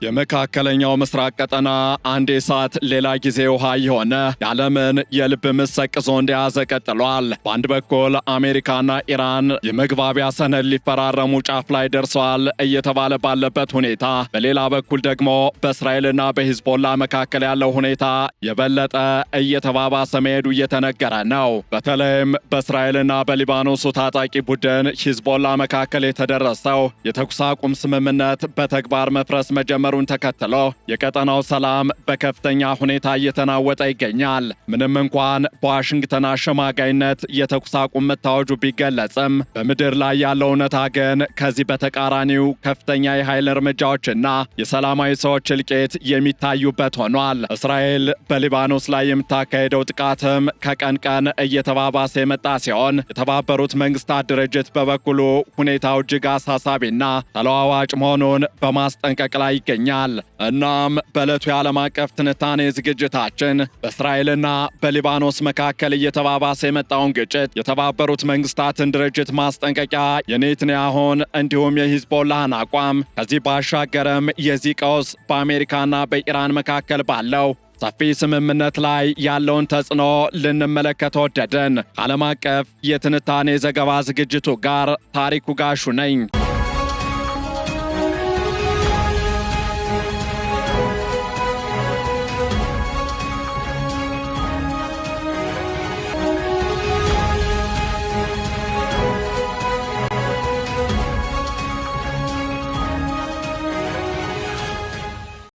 የመካከለኛው ምስራቅ ቀጠና አንዴ እሳት ሌላ ጊዜ ውሃ የሆነ የዓለምን የልብ ምት ሰቅዞ እንደያዘ ቀጥሏል። በአንድ በኩል አሜሪካና ኢራን የመግባቢያ ሰነድ ሊፈራረሙ ጫፍ ላይ ደርሰዋል እየተባለ ባለበት ሁኔታ፣ በሌላ በኩል ደግሞ በእስራኤልና በሂዝቦላ መካከል ያለው ሁኔታ የበለጠ እየተባባሰ መሄዱ እየተነገረ ነው። በተለይም በእስራኤልና በሊባኖሱ ታጣቂ ቡድን ሂዝቦላ መካከል የተደረሰው የተኩስ አቁም ስምምነት በተግባር መፍረስ መጀመሩን ተከትሎ የቀጠናው ሰላም በከፍተኛ ሁኔታ እየተናወጠ ይገኛል። ምንም እንኳን በዋሽንግተን አሸማጋይነት የተኩስ አቁም መታወጁ ቢገለጽም በምድር ላይ ያለው እውነታ ግን ከዚህ በተቃራኒው ከፍተኛ የኃይል እርምጃዎችና የሰላማዊ ሰዎች እልቂት የሚታዩበት ሆኗል። እስራኤል በሊባኖስ ላይ የምታካሄደው ጥቃትም ከቀን ቀን እየተባባሰ የመጣ ሲሆን የተባበሩት መንግስታት ድርጅት በበኩሉ ሁኔታው እጅግ አሳሳቢና ተለዋዋጭ መሆኑን በማስጠንቀቅ ላይ ይገኛል። እናም በዕለቱ የዓለም አቀፍ ትንታኔ ዝግጅታችን በእስራኤልና በሊባኖስ መካከል እየተባባሰ የመጣውን ግጭት፣ የተባበሩት መንግስታትን ድርጅት ማስጠንቀቂያ፣ የኔትንያሁን እንዲሁም የሂዝቦላህን አቋም፣ ከዚህ ባሻገርም የዚህ ቀውስ በአሜሪካና በኢራን መካከል ባለው ሰፊ ስምምነት ላይ ያለውን ተጽዕኖ ልንመለከት ወደድን። ከዓለም አቀፍ የትንታኔ ዘገባ ዝግጅቱ ጋር ታሪኩ ጋሹ ነኝ።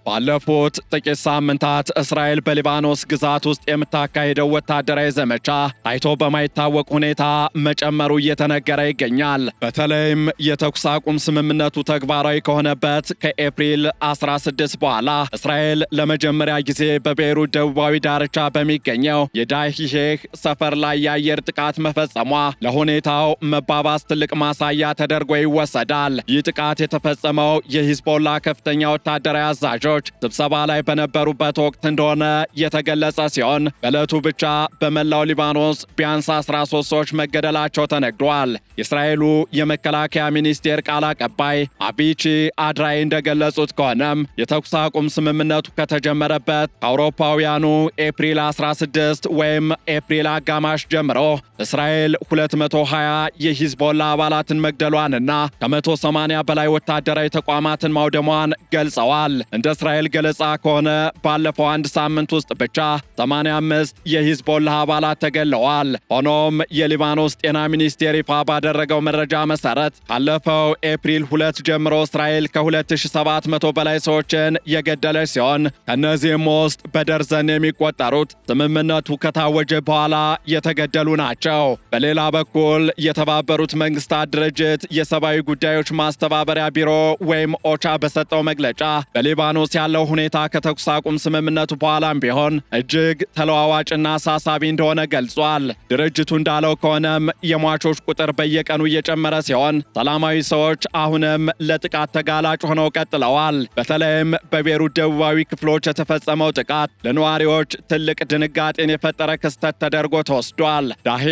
ባለፉት ጥቂት ሳምንታት እስራኤል በሊባኖስ ግዛት ውስጥ የምታካሄደው ወታደራዊ ዘመቻ ታይቶ በማይታወቅ ሁኔታ መጨመሩ እየተነገረ ይገኛል። በተለይም የተኩስ አቁም ስምምነቱ ተግባራዊ ከሆነበት ከኤፕሪል 16 በኋላ እስራኤል ለመጀመሪያ ጊዜ በቤይሩት ደቡባዊ ዳርቻ በሚገኘው የዳሂሼህ ሰፈር ላይ የአየር ጥቃት መፈጸሟ ለሁኔታው መባባስ ትልቅ ማሳያ ተደርጎ ይወሰዳል። ይህ ጥቃት የተፈጸመው የሂዝቦላ ከፍተኛ ወታደራዊ አዛዦች ስብሰባ ላይ በነበሩበት ወቅት እንደሆነ የተገለጸ ሲሆን በዕለቱ ብቻ በመላው ሊባኖስ ቢያንስ 13 ሰዎች መገደላቸው ተነግሯል። የእስራኤሉ የመከላከያ ሚኒስቴር ቃል አቀባይ አቢቺ አድራይ እንደገለጹት ከሆነም የተኩስ አቁም ስምምነቱ ከተጀመረበት ከአውሮፓውያኑ ኤፕሪል 16 ወይም ኤፕሪል አጋማሽ ጀምሮ እስራኤል 220 የሂዝቦላ አባላትን መግደሏንና ከ180 በላይ ወታደራዊ ተቋማትን ማውደሟን ገልጸዋል። እንደ እስራኤል ገለጻ ከሆነ ባለፈው አንድ ሳምንት ውስጥ ብቻ 85 የሂዝቦላ አባላት ተገለዋል። ሆኖም የሊባኖስ ጤና ሚኒስቴር ይፋ ባደረገው መረጃ መሰረት ካለፈው ኤፕሪል 2 ጀምሮ እስራኤል ከ2700 በላይ ሰዎችን የገደለች ሲሆን ከእነዚህም ውስጥ በደርዘን የሚቆጠሩት ስምምነቱ ከታወጀ በኋላ የተገደሉ ናቸው። በሌላ በኩል የተባበሩት መንግስታት ድርጅት የሰብአዊ ጉዳዮች ማስተባበሪያ ቢሮ ወይም ኦቻ በሰጠው መግለጫ በሊባኖስ ያለው ሁኔታ ከተኩስ አቁም ስምምነቱ በኋላም ቢሆን እጅግ ተለዋዋጭና አሳሳቢ እንደሆነ ገልጿል። ድርጅቱ እንዳለው ከሆነም የሟቾች ቁጥር በየቀኑ እየጨመረ ሲሆን ሰላማዊ ሰዎች አሁንም ለጥቃት ተጋላጭ ሆነው ቀጥለዋል። በተለይም በቤይሩት ደቡባዊ ክፍሎች የተፈጸመው ጥቃት ለነዋሪዎች ትልቅ ድንጋጤን የፈጠረ ክስተት ተደርጎ ተወስዷል። ዳሄ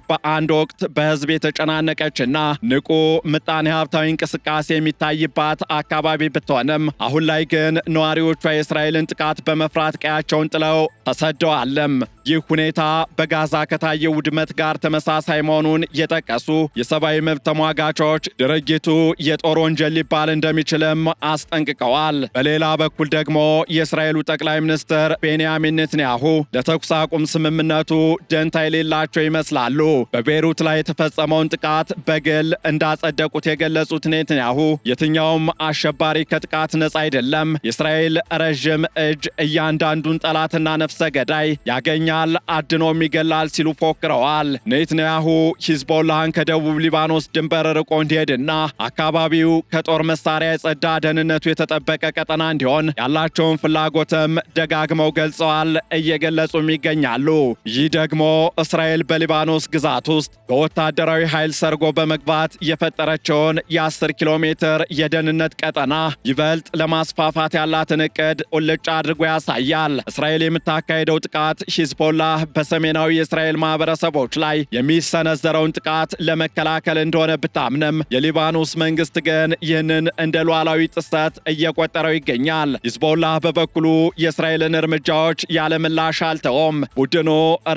በአንድ ወቅት በህዝብ የተጨናነቀችና ንቁ ምጣኔ ሀብታዊ እንቅስቃሴ የሚታይባት አካባቢ ብትሆንም አሁን ላይ ግን ነዋሪዎቿ የእስራኤልን ጥቃት በመፍራት ቀያቸውን ጥለው ተሰደዋልም። ይህ ሁኔታ በጋዛ ከታየው ውድመት ጋር ተመሳሳይ መሆኑን የጠቀሱ የሰብአዊ መብት ተሟጋቾች ድርጊቱ የጦር ወንጀል ሊባል እንደሚችልም አስጠንቅቀዋል። በሌላ በኩል ደግሞ የእስራኤሉ ጠቅላይ ሚኒስትር ቤንያሚን ኔትንያሁ ለተኩስ አቁም ስምምነቱ ደንታ የሌላቸው ይመስላሉ። በቤይሩት ላይ የተፈጸመውን ጥቃት በግል እንዳጸደቁት የገለጹት ኔትንያሁ የትኛውም አሸባሪ ከጥቃት ነጻ አይደለም፣ የእስራኤል ረዥም እጅ እያንዳንዱን ጠላትና ነፍሰ ገዳይ ያገኛል፣ አድኖም ይገላል ሲሉ ፎክረዋል። ኔትንያሁ ሂዝቦላህን ከደቡብ ሊባኖስ ድንበር ርቆ እንዲሄድና አካባቢው ከጦር መሳሪያ የጸዳ ደህንነቱ የተጠበቀ ቀጠና እንዲሆን ያላቸውን ፍላጎትም ደጋግመው ገልጸዋል፣ እየገለጹም ይገኛሉ። ይህ ደግሞ እስራኤል በሊባኖስ ግዛት ውስጥ በወታደራዊ ኃይል ሰርጎ በመግባት የፈጠረችውን የ10 ኪሎ ሜትር የደህንነት ቀጠና ይበልጥ ለማስፋፋት ያላትን እቅድ ቁልጭ አድርጎ ያሳያል። እስራኤል የምታካሄደው ጥቃት ሂዝቦላ ሂዝቦላህ በሰሜናዊ የእስራኤል ማህበረሰቦች ላይ የሚሰነዘረውን ጥቃት ለመከላከል እንደሆነ ብታምንም የሊባኖስ መንግስት ግን ይህንን እንደ ሉዓላዊ ጥሰት እየቆጠረው ይገኛል። ሂዝቦላህ በበኩሉ የእስራኤልን እርምጃዎች ያለምላሽ አልተውም። ቡድኑ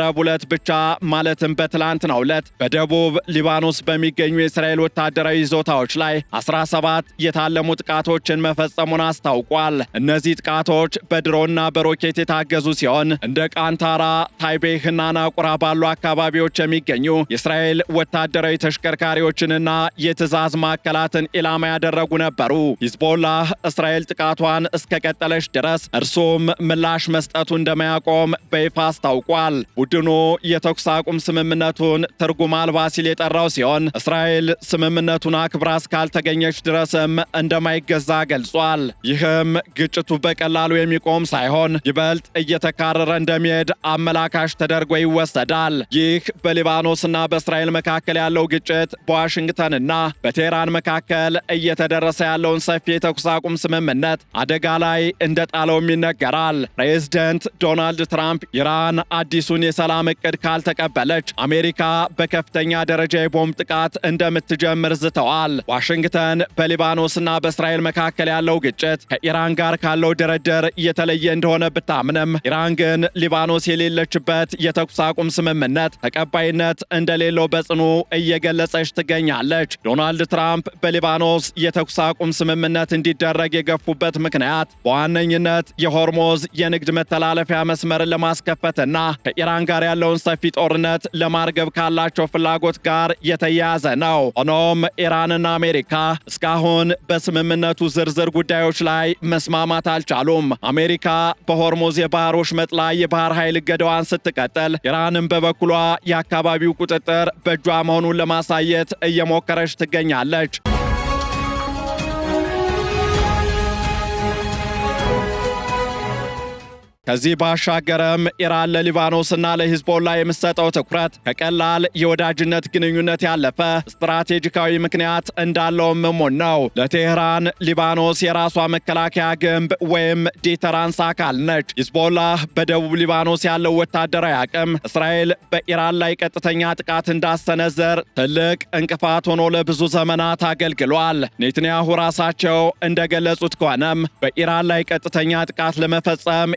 ረቡዕ ዕለት ብቻ ማለትም በትላንትናው ዕለት በደቡብ ሊባኖስ በሚገኙ የእስራኤል ወታደራዊ ይዞታዎች ላይ 17 የታለሙ ጥቃቶችን መፈጸሙን አስታውቋል። እነዚህ ጥቃቶች በድሮና በሮኬት የታገዙ ሲሆን እንደ ቃንታራ፣ ታይቤህና ናቁራ ባሉ አካባቢዎች የሚገኙ የእስራኤል ወታደራዊ ተሽከርካሪዎችንና የትዕዛዝ ማዕከላትን ኢላማ ያደረጉ ነበሩ። ሂዝቦላህ እስራኤል ጥቃቷን እስከቀጠለች ድረስ እርሱም ምላሽ መስጠቱ እንደማያቆም በይፋ አስታውቋል። ቡድኑ የተኩስ አቁም ስምምነቱን ትርጉም አልባ ሲል የጠራው ሲሆን እስራኤል ስምምነቱን አክብራ እስካልተገኘች ድረስም እንደማይገዛ ገልጿል። ይህም ግጭቱ በቀላሉ የሚቆም ሳይሆን ይበልጥ እየተካረረ እንደሚሄድ አመላካሽ ተደርጎ ይወሰዳል። ይህ በሊባኖስና በእስራኤል መካከል ያለው ግጭት በዋሽንግተንና በቴህራን መካከል እየተደረሰ ያለውን ሰፊ የተኩስ አቁም ስምምነት አደጋ ላይ እንደጣለውም ይነገራል። ፕሬዝደንት ዶናልድ ትራምፕ ኢራን አዲሱን የሰላም ዕቅድ ካልተቀበለች አሜሪካ በከፍተኛ ደረጃ የቦምብ ጥቃት እንደምትጀምር ዝተዋል። ዋሽንግተን በሊባኖስና በእስራኤል መካከል ያለው ግጭት ከኢራን ጋር ካለው ድርድር የተለየ እንደሆነ ብታምንም ኢራን ግን ሊባኖስ የሌለችበት የተኩስ አቁም ስምምነት ተቀባይነት እንደሌለው በጽኑ እየገለጸች ትገኛለች። ዶናልድ ትራምፕ በሊባኖስ የተኩስ አቁም ስምምነት እንዲደረግ የገፉበት ምክንያት በዋነኝነት የሆርሞዝ የንግድ መተላለፊያ መስመርን ለማስከፈትና ከኢራን ጋር ያለውን ሰፊ ጦርነት ለማርገብ ካላቸው ፍላጎት ጋር የተያያዘ ነው። ሆኖም ኢራንና አሜሪካ እስካሁን በስምምነቱ ዝርዝር ጉዳዮች ላይ መስማማት አልቻሉም። አሜሪካ በሆርሞዝ የባህር ወሽመጥ ላይ የባህር ኃይል እገዳዋን ስትቀጥል፣ ኢራንም በበኩሏ የአካባቢው ቁጥጥር በእጇ መሆኑን ለማሳየት እየሞከረች ትገኛለች። ከዚህ ባሻገርም ኢራን ለሊባኖስና ለሂዝቦላ የምትሰጠው ትኩረት ከቀላል የወዳጅነት ግንኙነት ያለፈ ስትራቴጂካዊ ምክንያት እንዳለውም እሙን ነው። ለቴህራን ሊባኖስ የራሷ መከላከያ ግንብ ወይም ዴተራንስ አካል ነች። ሂዝቦላህ በደቡብ ሊባኖስ ያለው ወታደራዊ አቅም እስራኤል በኢራን ላይ ቀጥተኛ ጥቃት እንዳሰነዘር ትልቅ እንቅፋት ሆኖ ለብዙ ዘመናት አገልግሏል። ኔትንያሁ ራሳቸው እንደገለጹት ከሆነም በኢራን ላይ ቀጥተኛ ጥቃት ለመፈጸም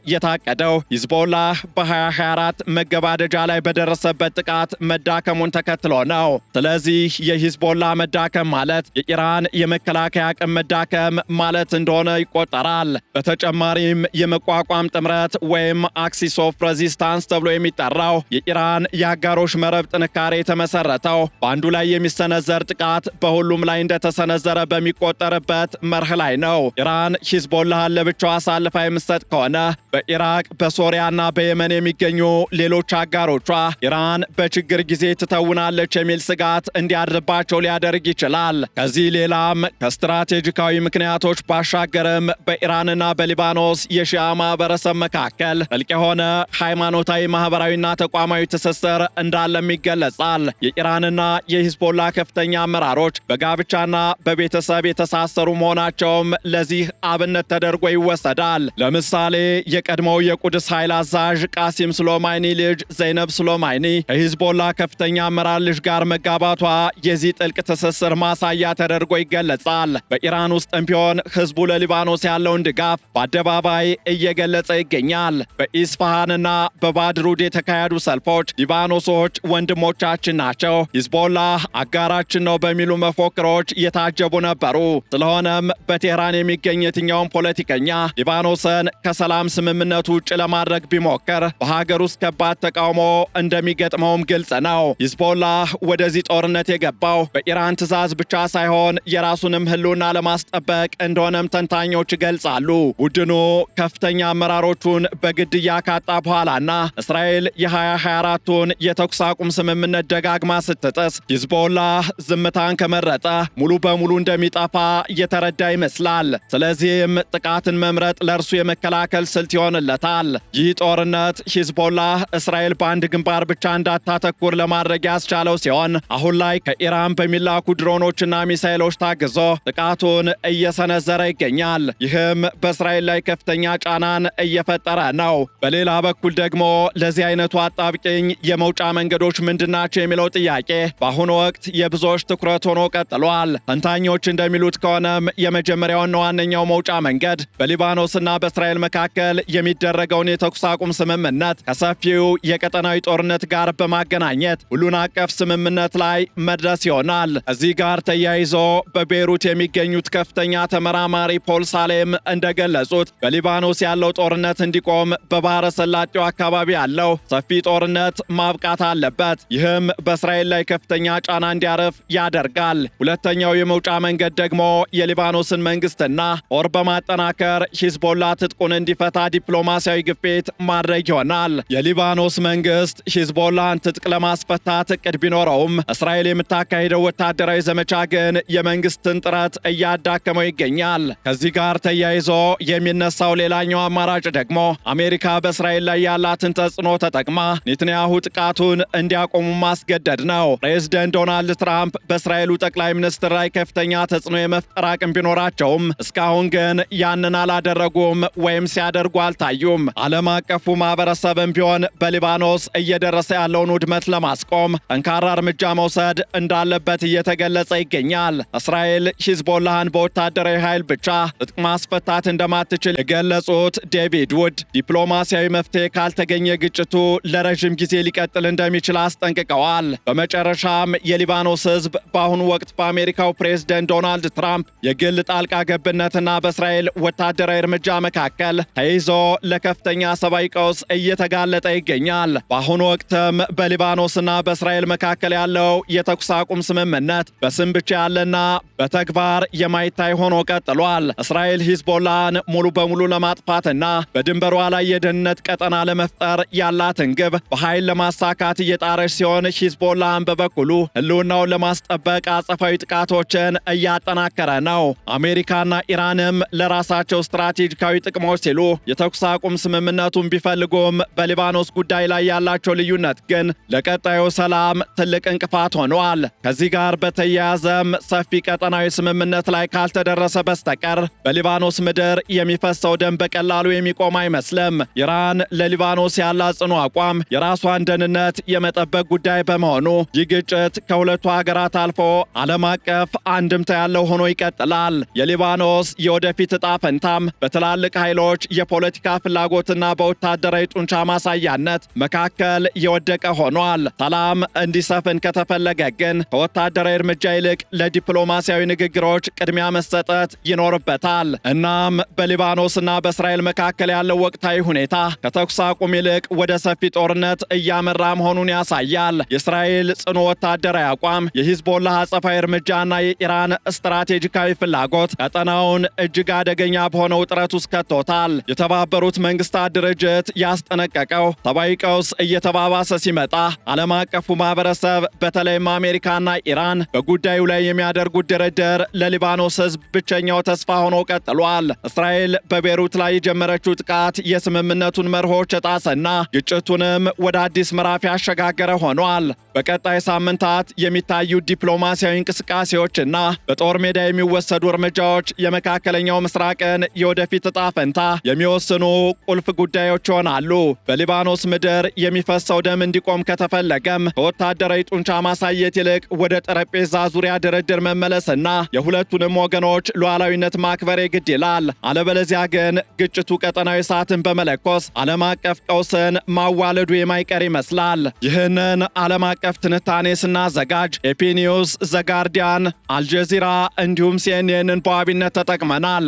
ቀደው ሂዝቦላህ በ2024 መገባደጃ ላይ በደረሰበት ጥቃት መዳከሙን ተከትሎ ነው። ስለዚህ የሂዝቦላ መዳከም ማለት የኢራን የመከላከያ አቅም መዳከም ማለት እንደሆነ ይቆጠራል። በተጨማሪም የመቋቋም ጥምረት ወይም አክሲስ ኦፍ ሬዚስታንስ ተብሎ የሚጠራው የኢራን የአጋሮች መረብ ጥንካሬ የተመሰረተው በአንዱ ላይ የሚሰነዘር ጥቃት በሁሉም ላይ እንደተሰነዘረ በሚቆጠርበት መርህ ላይ ነው። ኢራን ሂዝቦላህን ለብቻው አሳልፋ የምትሰጥ ከሆነ በኢራቅ በሶሪያና በየመን የሚገኙ ሌሎች አጋሮቿ ኢራን በችግር ጊዜ ትተውናለች የሚል ስጋት እንዲያድርባቸው ሊያደርግ ይችላል። ከዚህ ሌላም ከስትራቴጂካዊ ምክንያቶች ባሻገርም በኢራንና በሊባኖስ የሺዓ ማህበረሰብ መካከል ጥልቅ የሆነ ሃይማኖታዊ፣ ማህበራዊና ተቋማዊ ትስስር እንዳለም ይገለጻል። የኢራንና የሂዝቦላ ከፍተኛ አመራሮች በጋብቻና በቤተሰብ የተሳሰሩ መሆናቸውም ለዚህ አብነት ተደርጎ ይወሰዳል። ለምሳሌ የቀድሞው የቁድስ ኃይል አዛዥ ቃሲም ሱሌማኒ ልጅ ዘይነብ ሱሌማኒ ከሂዝቦላ ከፍተኛ አመራር ልጅ ጋር መጋባቷ የዚህ ጥልቅ ትስስር ማሳያ ተደርጎ ይገለጻል። በኢራን ውስጥም ቢሆን ህዝቡ ለሊባኖስ ያለውን ድጋፍ በአደባባይ እየገለጸ ይገኛል። በኢስፋሃንና በባድሩድ የተካሄዱ ሰልፎች ሊባኖሶች ወንድሞቻችን ናቸው፣ ሂዝቦላህ አጋራችን ነው በሚሉ መፎክሮች የታጀቡ ነበሩ። ስለሆነም በቴህራን የሚገኝ የትኛውም ፖለቲከኛ ሊባኖስን ከሰላም ስምምነቱ ውጭ ለማድረግ ቢሞክር በሀገር ውስጥ ከባድ ተቃውሞ እንደሚገጥመውም ግልጽ ነው። ሂዝቦላህ ወደዚህ ጦርነት የገባው በኢራን ትዕዛዝ ብቻ ሳይሆን የራሱንም ህልውና ለማስጠበቅ እንደሆነም ተንታኞች ይገልጻሉ። ቡድኑ ከፍተኛ አመራሮቹን በግድያ ካጣ በኋላና እስራኤል የ2024ቱን የተኩስ አቁም ስምምነት ደጋግማ ስትጥስ ሂዝቦላህ ዝምታን ከመረጠ ሙሉ በሙሉ እንደሚጠፋ እየተረዳ ይመስላል። ስለዚህም ጥቃትን መምረጥ ለእርሱ የመከላከል ስልት ይሆንለታል። ይገኝበታል። ይህ ጦርነት ሂዝቦላህ እስራኤል በአንድ ግንባር ብቻ እንዳታተኩር ለማድረግ ያስቻለው ሲሆን አሁን ላይ ከኢራን በሚላኩ ድሮኖችና ሚሳኤሎች ታግዞ ጥቃቱን እየሰነዘረ ይገኛል። ይህም በእስራኤል ላይ ከፍተኛ ጫናን እየፈጠረ ነው። በሌላ በኩል ደግሞ ለዚህ አይነቱ አጣብቂኝ የመውጫ መንገዶች ምንድናቸው የሚለው ጥያቄ በአሁኑ ወቅት የብዙዎች ትኩረት ሆኖ ቀጥሏል። ተንታኞች እንደሚሉት ከሆነም የመጀመሪያውና ዋነኛው መውጫ መንገድ በሊባኖስና በእስራኤል መካከል የሚደረገውን የተኩስ አቁም ስምምነት ከሰፊው የቀጠናዊ ጦርነት ጋር በማገናኘት ሁሉን አቀፍ ስምምነት ላይ መድረስ ይሆናል። እዚህ ጋር ተያይዞ በቤይሩት የሚገኙት ከፍተኛ ተመራማሪ ፖል ሳሌም እንደገለጹት በሊባኖስ ያለው ጦርነት እንዲቆም በባህረ ሰላጤው አካባቢ ያለው ሰፊ ጦርነት ማብቃት አለበት። ይህም በእስራኤል ላይ ከፍተኛ ጫና እንዲያርፍ ያደርጋል። ሁለተኛው የመውጫ መንገድ ደግሞ የሊባኖስን መንግስትና ጦር በማጠናከር ሂዝቦላ ትጥቁን እንዲፈታ ዲፕሎማሲያዊ ግፊት ማድረግ ይሆናል። የሊባኖስ መንግስት ሂዝቦላን ትጥቅ ለማስፈታት እቅድ ቢኖረውም እስራኤል የምታካሂደው ወታደራዊ ዘመቻ ግን የመንግስትን ጥረት እያዳከመው ይገኛል። ከዚህ ጋር ተያይዞ የሚነሳው ሌላኛው አማራጭ ደግሞ አሜሪካ በእስራኤል ላይ ያላትን ተጽዕኖ ተጠቅማ ኔትንያሁ ጥቃቱን እንዲያቆሙ ማስገደድ ነው። ፕሬዝደንት ዶናልድ ትራምፕ በእስራኤሉ ጠቅላይ ሚኒስትር ላይ ከፍተኛ ተጽዕኖ የመፍጠር አቅም ቢኖራቸውም እስካሁን ግን ያንን አላደረጉም ወይም ሲያደርጉ አልታዩም። ዓለም አቀፉ ማህበረሰብም ቢሆን በሊባኖስ እየደረሰ ያለውን ውድመት ለማስቆም ጠንካራ እርምጃ መውሰድ እንዳለበት እየተገለጸ ይገኛል። እስራኤል ሂዝቦላህን በወታደራዊ ኃይል ብቻ ትጥቅ ማስፈታት እንደማትችል የገለጹት ዴቪድ ውድ ዲፕሎማሲያዊ መፍትሄ ካልተገኘ ግጭቱ ለረዥም ጊዜ ሊቀጥል እንደሚችል አስጠንቅቀዋል። በመጨረሻም የሊባኖስ ህዝብ በአሁኑ ወቅት በአሜሪካው ፕሬዝደንት ዶናልድ ትራምፕ የግል ጣልቃ ገብነትና በእስራኤል ወታደራዊ እርምጃ መካከል ተይዞ ለከፍተኛ ሰብአዊ ቀውስ እየተጋለጠ ይገኛል። በአሁኑ ወቅትም በሊባኖስና በእስራኤል መካከል ያለው የተኩስ አቁም ስምምነት በስም ብቻ ያለና በተግባር የማይታይ ሆኖ ቀጥሏል። እስራኤል ሂዝቦላን ሙሉ በሙሉ ለማጥፋትና በድንበሯ ላይ የደህንነት ቀጠና ለመፍጠር ያላትን ግብ በኃይል ለማሳካት እየጣረች ሲሆን ሂዝቦላን በበኩሉ ህልውናውን ለማስጠበቅ አጸፋዊ ጥቃቶችን እያጠናከረ ነው። አሜሪካና ኢራንም ለራሳቸው ስትራቴጂካዊ ጥቅሞች ሲሉ የተኩስ አቁም ስምምነቱን ቢፈልጉም በሊባኖስ ጉዳይ ላይ ያላቸው ልዩነት ግን ለቀጣዩ ሰላም ትልቅ እንቅፋት ሆኗል። ከዚህ ጋር በተያያዘም ሰፊ ቀጠናዊ ስምምነት ላይ ካልተደረሰ በስተቀር በሊባኖስ ምድር የሚፈሰው ደም በቀላሉ የሚቆም አይመስልም። ኢራን ለሊባኖስ ያላት ጽኑ አቋም የራሷን ደህንነት የመጠበቅ ጉዳይ በመሆኑ ይህ ግጭት ከሁለቱ ሀገራት አልፎ ዓለም አቀፍ አንድምታ ያለው ሆኖ ይቀጥላል። የሊባኖስ የወደፊት ዕጣ ፈንታም በትላልቅ ኃይሎች የፖለቲካ ፍላጎትና በወታደራዊ ጡንቻ ማሳያነት መካከል የወደቀ ሆኗል። ሰላም እንዲሰፍን ከተፈለገ ግን ከወታደራዊ እርምጃ ይልቅ ለዲፕሎማሲያዊ ንግግሮች ቅድሚያ መሰጠት ይኖርበታል። እናም በሊባኖስና በእስራኤል መካከል ያለው ወቅታዊ ሁኔታ ከተኩስ አቁም ይልቅ ወደ ሰፊ ጦርነት እያመራ መሆኑን ያሳያል። የእስራኤል ጽኑ ወታደራዊ አቋም፣ የሂዝቦላ አጸፋዊ እርምጃና የኢራን ስትራቴጂካዊ ፍላጎት ቀጠናውን እጅግ አደገኛ በሆነ ውጥረት ውስጥ ከቶታል። የተባበሩት መንግስታት ድርጅት ያስጠነቀቀው ሰብአዊ ቀውስ እየተባባሰ ሲመጣ ዓለም አቀፉ ማህበረሰብ በተለይም አሜሪካና ኢራን በጉዳዩ ላይ የሚያደርጉት ድርድር ለሊባኖስ ህዝብ ብቸኛው ተስፋ ሆኖ ቀጥሏል። እስራኤል በቤይሩት ላይ የጀመረችው ጥቃት የስምምነቱን መርሆች የጣሰና ግጭቱንም ወደ አዲስ ምዕራፍ ያሸጋገረ ሆኗል። በቀጣይ ሳምንታት የሚታዩ ዲፕሎማሲያዊ እንቅስቃሴዎችና በጦር ሜዳ የሚወሰዱ እርምጃዎች የመካከለኛው ምስራቅን የወደፊት ዕጣ ፈንታ የሚወስኑ ቁልፍ ጉዳዮች ይሆናሉ። በሊባኖስ ምድር የሚፈሰው ደም እንዲቆም ከተፈለገም ከወታደራዊ ጡንቻ ማሳየት ይልቅ ወደ ጠረጴዛ ዙሪያ ድርድር መመለስና የሁለቱንም ወገኖች ሉዓላዊነት ማክበር ግድ ይላል። አለበለዚያ ግን ግጭቱ ቀጠናዊ እሳትን በመለኮስ ዓለም አቀፍ ቀውስን ማዋለዱ የማይቀር ይመስላል። ይህንን ዓለም አቀፍ ትንታኔ ስናዘጋጅ ኤፒ ኒውስ፣ ዘጋርዲያን፣ አልጀዚራ እንዲሁም ሲኤንኤንን በዋቢነት ተጠቅመናል።